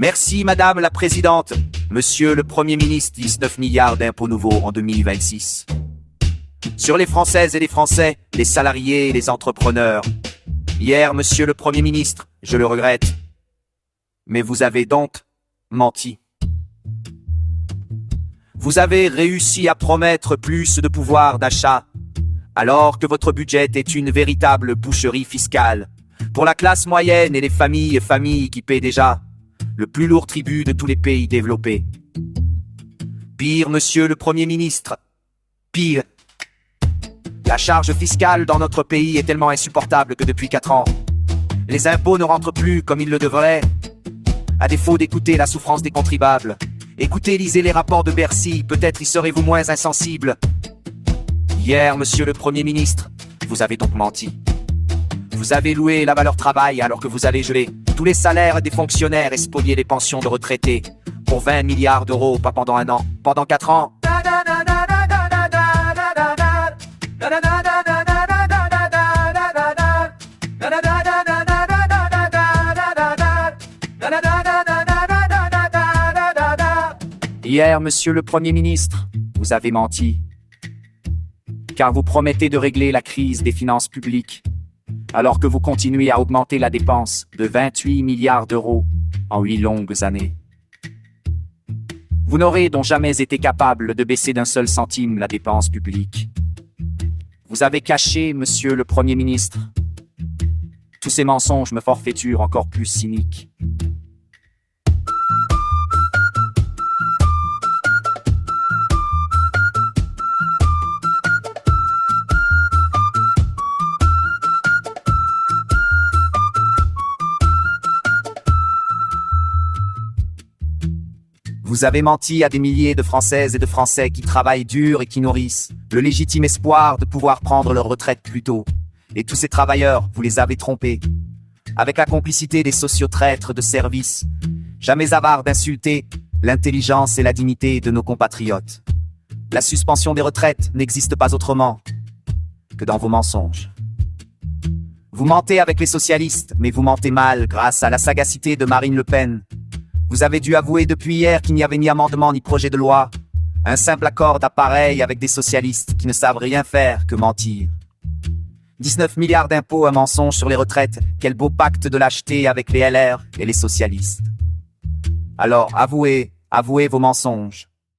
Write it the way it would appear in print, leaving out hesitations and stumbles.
Merci Madame la Présidente. Monsieur le Premier ministre, 19 milliards d'impôts nouveaux en 2026. Sur les Françaises et les Français, les salariés et les entrepreneurs. Hier, Monsieur le Premier ministre, je le regrette, mais vous avez donc menti. Vous avez réussi à promettre plus de pouvoir d'achat, alors que votre budget est une véritable boucherie fiscale pour la classe moyenne et les familles qui paient déjà le plus lourd tribut de tous les pays développés. Pire, Monsieur le Premier ministre, pire. La charge fiscale dans notre pays est tellement insupportable que depuis 4 ans, les impôts ne rentrent plus comme ils le devraient. À défaut d'écouter la souffrance des contribuables, lisez les rapports de Bercy, peut-être y serez-vous moins insensible. Hier, Monsieur le Premier ministre, vous avez donc menti. Vous avez loué la valeur travail alors que vous allez geler tous les salaires des fonctionnaires et spolier les pensions de retraités pour 20 milliards d'euros, pas pendant 1 an, pendant 4 ans. Hier, Monsieur le Premier ministre, vous avez menti, car vous promettez de régler la crise des finances publiques, alors que vous continuez à augmenter la dépense de 28 milliards d'euros en 8 longues années. Vous n'aurez donc jamais été capable de baisser d'un seul centime la dépense publique. Vous avez caché, Monsieur le Premier ministre. Tous ces mensonges me forfaiturent encore plus cyniques. Vous avez menti à des milliers de Françaises et de Français qui travaillent dur et qui nourrissent le légitime espoir de pouvoir prendre leur retraite plus tôt. Et tous ces travailleurs, vous les avez trompés. Avec la complicité des sociotraîtres de service, jamais avares d'insulter l'intelligence et la dignité de nos compatriotes. La suspension des retraites n'existe pas autrement que dans vos mensonges. Vous mentez avec les socialistes, mais vous mentez mal grâce à la sagacité de Marine Le Pen. Vous avez dû avouer depuis hier qu'il n'y avait ni amendement ni projet de loi. Un simple accord d'appareil avec des socialistes qui ne savent rien faire que mentir. 19 milliards d'impôts, un mensonge sur les retraites. Quel beau pacte de lâcheté avec les LR et les socialistes. Alors, avouez vos mensonges.